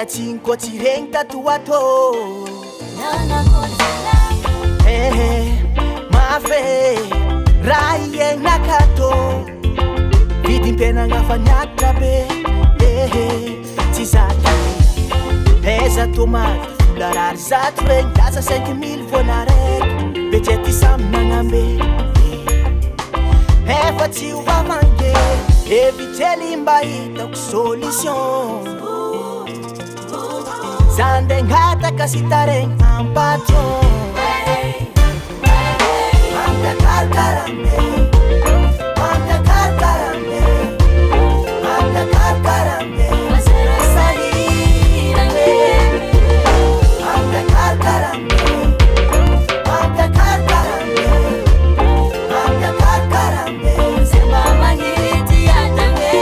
Fianakatsiny koa tsy regny tatoato mafy raha iaignakato vidim-piainagna fa niakatra be tsy zato aiza tomaty vola rary zato regny lasa 5 000 voana raiky betsia ty samy nagnambe efa tsy hovavange evitrely mba hitako solution zande ngataka sitaregny ampatron Karkarame, manda karkarame, manda karkarame, sahirame, manda karkarame, manda karkarame, manda karkarame, semama hiti yatame.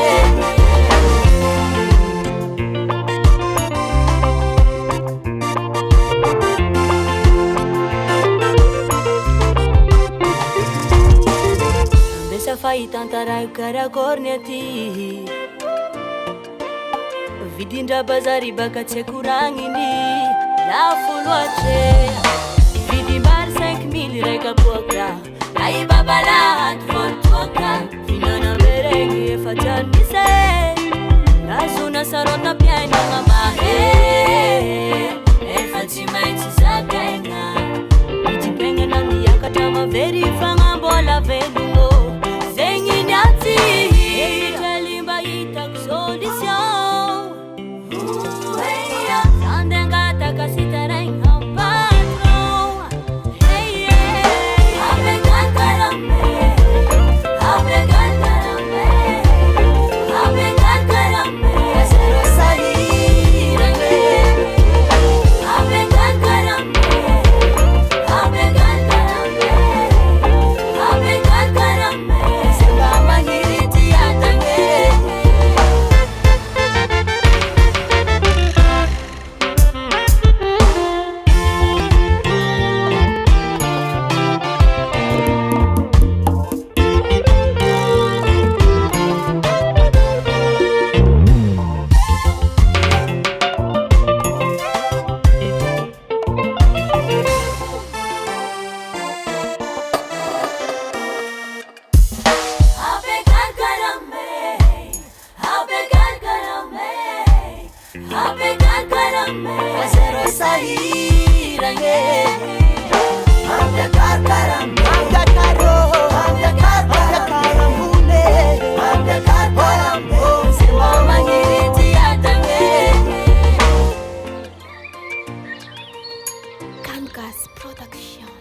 Fahitantaraiko karakorny aty vidindra bazary baka tsy akoragniny lafo loatre vidim-bary 5 000 raika poaka ay babalahaty votoaka finanambe regny efa janise lazona sarota piainagna mahe efa tsy maintsy zakaigna vidim-piainana miakatra mavery fagnambola velogno Evitrely mba hitako solution zande ngataka sitaregny ampatron Ave karkarame, ave karkarame, ave karkarame, sahirame ave karkarame, ave karkarame, ave karkarame Kankas Production.